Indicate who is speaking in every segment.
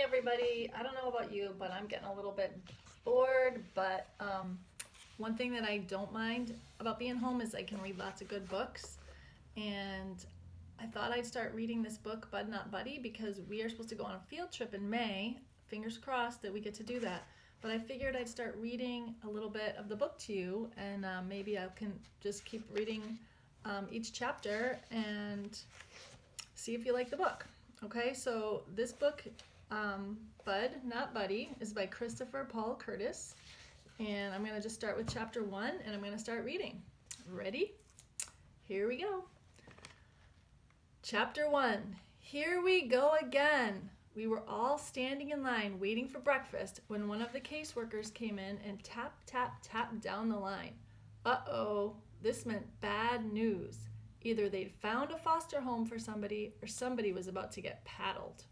Speaker 1: everybody. I don't know about you, but I'm getting a little bit bored. But one thing that I don't mind about being home is I can read lots of good books. And I thought I'd start reading this book, Bud Not Buddy, because we are supposed to go on a field trip in May. Fingers crossed that we get to do that. But I figured I'd start reading a little bit of the book to you, and maybe I can just keep reading each chapter and see if you like the book. Okay, so this book, Bud Not Buddy, is by Christopher Paul Curtis. And I'm going to just start with chapter 1, and I'm going to start reading. Ready? Here we go. Chapter 1. Here we go again. We were all standing in line waiting for breakfast when one of the caseworkers came in and tap, tap, tapped down the line. Uh-oh, this meant bad news. Either they'd found a foster home for somebody or somebody was about to get paddled.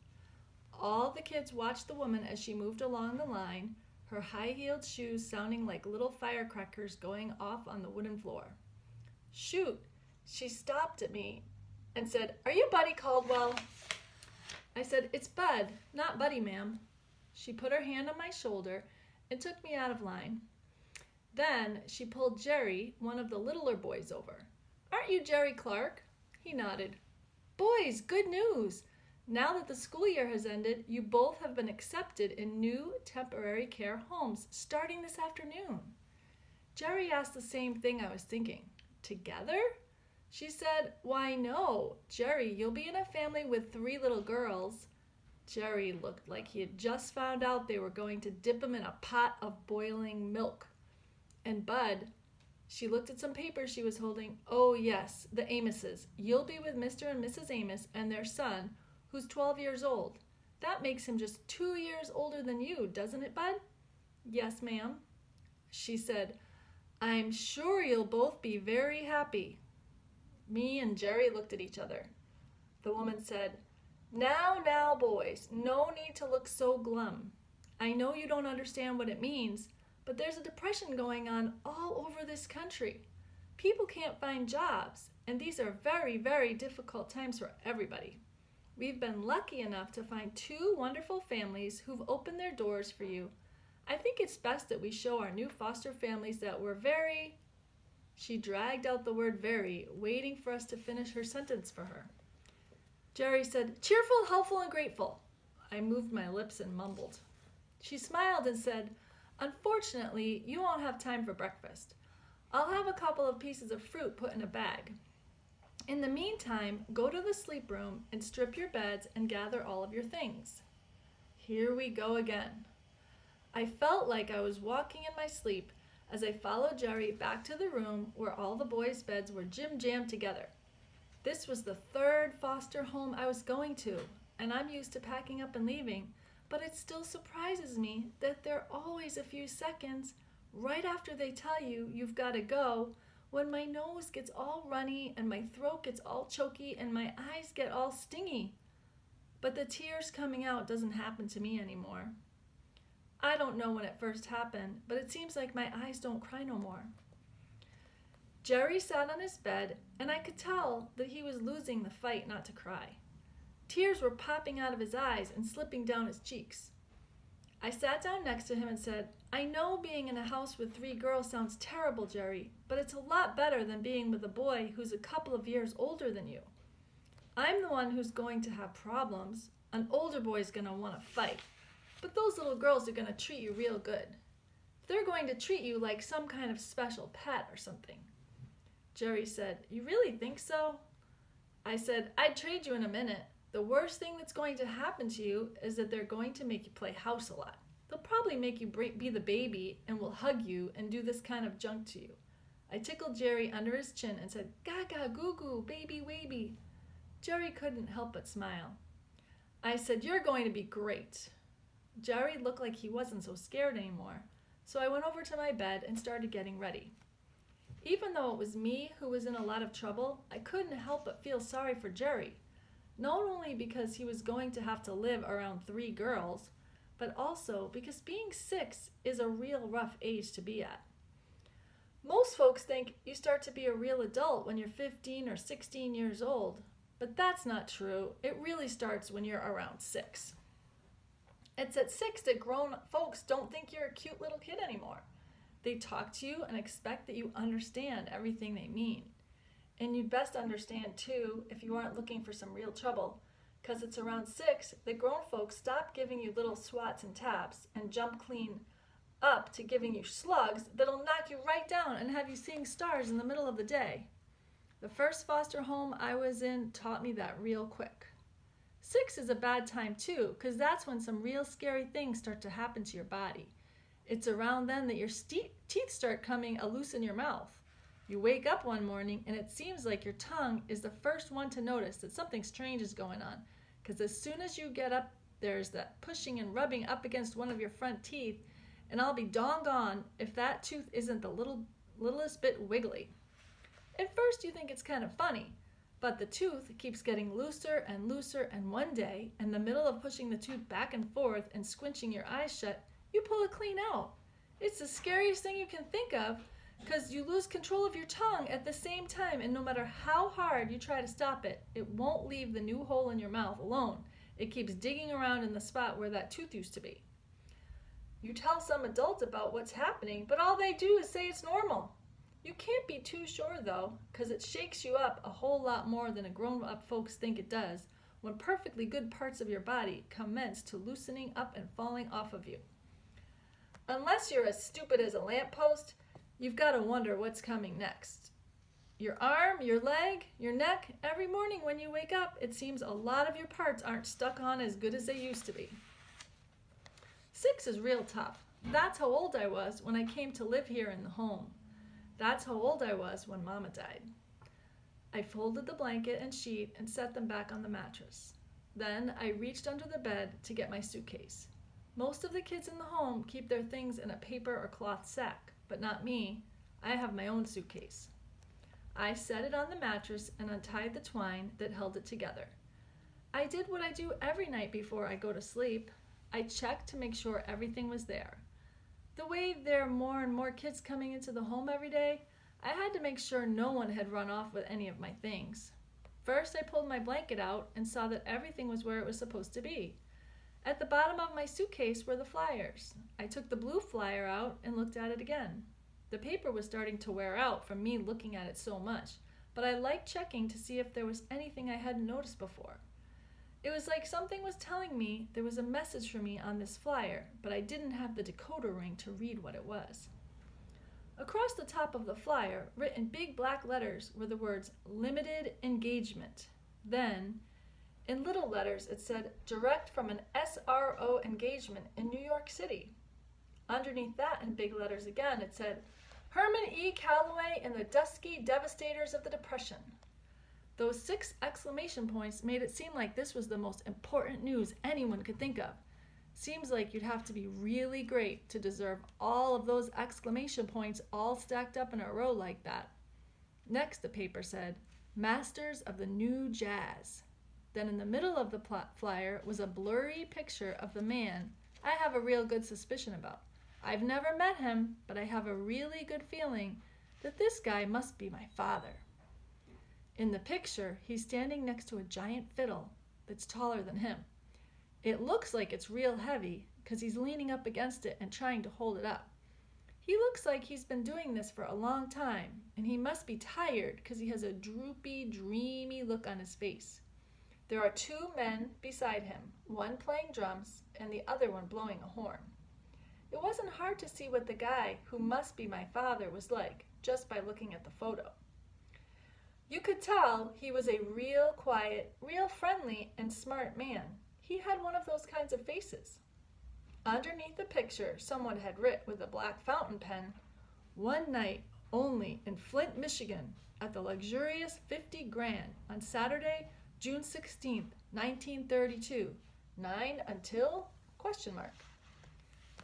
Speaker 1: All the kids watched the woman as she moved along the line, her high-heeled shoes sounding like little firecrackers going off on the wooden floor. Shoot, she stopped at me and said, "Are you Buddy Caldwell?" I said, "It's Bud, not Buddy, ma'am." She put her hand on my shoulder and took me out of line. Then she pulled Jerry, one of the littler boys, over. "Aren't you Jerry Clark?" He nodded. "Boys, good news! Now that the school year has ended, you both have been accepted in new temporary care homes starting this afternoon." Jerry asked the same thing I was thinking. Together? She said, "Why no, Jerry, you'll be in a family with 3 little girls." Jerry looked like he had just found out they were going to dip him in a pot of boiling milk. And Bud, she looked at some papers she was holding. "Oh yes, the Amoses. You'll be with Mr. and Mrs. Amos and their son, who's 12 years old. That makes him just 2 years older than you, doesn't it, Bud?" "Yes, ma'am." She said, "I'm sure you'll both be very happy." Me and Jerry looked at each other. The woman said, Now, boys, no need to look so glum. I know you don't understand what it means, but there's a depression going on all over this country. People can't find jobs, and these are very, very difficult times for everybody. We've been lucky enough to find 2 wonderful families who've opened their doors for you. I think it's best that we show our new foster families that we're very..." She dragged out the word very, waiting for us to finish her sentence for her. Jerry said, "Cheerful, helpful, and grateful." I moved my lips and mumbled. She smiled and said, "Unfortunately, you won't have time for breakfast. I'll have a couple of pieces of fruit put in a bag. In the meantime, go to the sleep room and strip your beds and gather all of your things." Here we go again. I felt like I was walking in my sleep as I followed Jerry back to the room where all the boys' beds were jam-jammed together. This was the 3rd foster home I was going to, and I'm used to packing up and leaving, but it still surprises me that there are always a few seconds right after they tell you you've got to go when my nose gets all runny and my throat gets all choky and my eyes get all stingy. But the tears coming out doesn't happen to me anymore. I don't know when it first happened, but it seems like my eyes don't cry no more. Jerry sat on his bed, and I could tell that he was losing the fight not to cry. Tears were popping out of his eyes and slipping down his cheeks. I sat down next to him and said, "I know being in a house with 3 girls sounds terrible, Jerry, but it's a lot better than being with a boy who's a couple of years older than you. I'm the one who's going to have problems. An older boy's going to want to fight. But those little girls are going to treat you real good. They're going to treat you like some kind of special pet or something." Jerry said, "You really think so?" I said, "I'd trade you in a minute. The worst thing that's going to happen to you is that they're going to make you play house a lot. They'll probably make you be the baby and will hug you and do this kind of junk to you." I tickled Jerry under his chin and said, "Gaga, goo-goo, baby, waby." Jerry couldn't help but smile. I said, "You're going to be great." Jerry looked like he wasn't so scared anymore, so I went over to my bed and started getting ready. Even though it was me who was in a lot of trouble, I couldn't help but feel sorry for Jerry, not only because he was going to have to live around 3 girls, but also because being 6 is a real rough age to be at. Most folks think you start to be a real adult when you're 15 or 16 years old, but that's not true. It really starts when you're around 6. It's at 6 that grown folks don't think you're a cute little kid anymore. They talk to you and expect that you understand everything they mean. And you'd best understand too if you aren't looking for some real trouble, because it's around 6 that grown folks stop giving you little swats and taps and jump clean up to giving you slugs that'll knock you right down and have you seeing stars in the middle of the day. The first foster home I was in taught me that real quick. 6 is a bad time too, because that's when some real scary things start to happen to your body. It's around then that your teeth start coming loose in your mouth. You wake up one morning and it seems like your tongue is the first one to notice that something strange is going on, because as soon as you get up, there's that pushing and rubbing up against one of your front teeth, and I'll be doggone if that tooth isn't the littlest bit wiggly. At first you think it's kind of funny, but the tooth keeps getting looser and looser, and one day, in the middle of pushing the tooth back and forth and squinching your eyes shut, you pull it clean out. It's the scariest thing you can think of, because you lose control of your tongue at the same time, and no matter how hard you try to stop it, it won't leave the new hole in your mouth alone. It keeps digging around in the spot where that tooth used to be. You tell some adult about what's happening, but all they do is say it's normal. You can't be too sure though, because it shakes you up a whole lot more than a grown-up folks think it does when perfectly good parts of your body commence to loosening up and falling off of you. Unless you're as stupid as a lamppost, you've got to wonder what's coming next. Your arm, your leg, your neck, every morning when you wake up, it seems a lot of your parts aren't stuck on as good as they used to be. 6 is real tough. That's how old I was when I came to live here in the home. That's how old I was when Mama died. I folded the blanket and sheet and set them back on the mattress. Then I reached under the bed to get my suitcase. Most of the kids in the home keep their things in a paper or cloth sack, but not me. I have my own suitcase. I set it on the mattress and untied the twine that held it together. I did what I do every night before I go to sleep. I checked to make sure everything was there. The way there are more and more kids coming into the home every day, I had to make sure no one had run off with any of my things. First, I pulled my blanket out and saw that everything was where it was supposed to be. At the bottom of my suitcase were the flyers. I took the blue flyer out and looked at it again. The paper was starting to wear out from me looking at it so much, but I liked checking to see if there was anything I hadn't noticed before. It was like something was telling me there was a message for me on this flyer, but I didn't have the decoder ring to read what it was. Across the top of the flyer, written big black letters, were the words "Limited Engagement." Then, in little letters, it said, "Direct from an SRO engagement in New York City." Underneath that, in big letters again, it said, "Herman E. Calloway and the Dusky Devastators of the Depression." Those 6 exclamation points made it seem like this was the most important news anyone could think of. Seems like you'd have to be really great to deserve all of those exclamation points all stacked up in a row like that. Next, the paper said, "Masters of the New Jazz." Then in the middle of the flyer was a blurry picture of the man I have a real good suspicion about. I've never met him, but I have a really good feeling that this guy must be my father. In the picture, he's standing next to a giant fiddle that's taller than him. It looks like it's real heavy because he's leaning up against it and trying to hold it up. He looks like he's been doing this for a long time, and he must be tired because he has a droopy, dreamy look on his face. There are 2 men beside him, one playing drums and the other one blowing a horn. It wasn't hard to see what the guy, who must be my father, was like just by looking at the photo. You could tell he was a real quiet, real friendly, and smart man. He had one of those kinds of faces. Underneath the picture, someone had written with a black fountain pen, "One night only in Flint, Michigan, at the luxurious 50 Grand on Saturday, June 16th, 1932, 9 until?"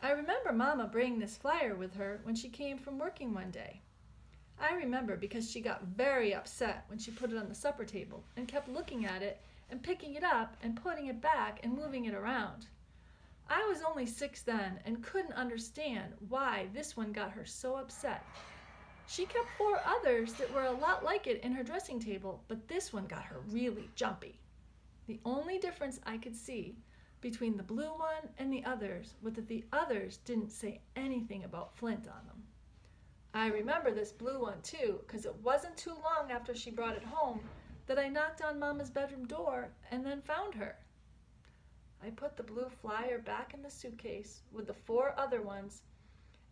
Speaker 1: I remember Mama bringing this flyer with her when she came from working one day. I remember because she got very upset when she put it on the supper table and kept looking at it and picking it up and putting it back and moving it around. I was only 6 then and couldn't understand why this one got her so upset. She kept 4 others that were a lot like it in her dressing table, but this one got her really jumpy. The only difference I could see between the blue one and the others was that the others didn't say anything about Flint on them. I remember this blue one too, because it wasn't too long after she brought it home that I knocked on Mama's bedroom door and then found her. I put the blue flyer back in the suitcase with the 4 other ones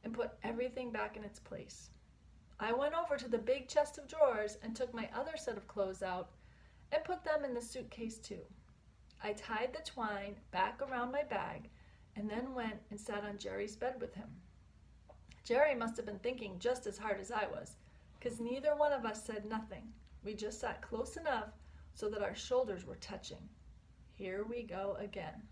Speaker 1: and put everything back in its place. I went over to the big chest of drawers and took my other set of clothes out and put them in the suitcase too. I tied the twine back around my bag and then went and sat on Jerry's bed with him. Jerry must have been thinking just as hard as I was, because neither one of us said nothing. We just sat close enough so that our shoulders were touching. Here we go again.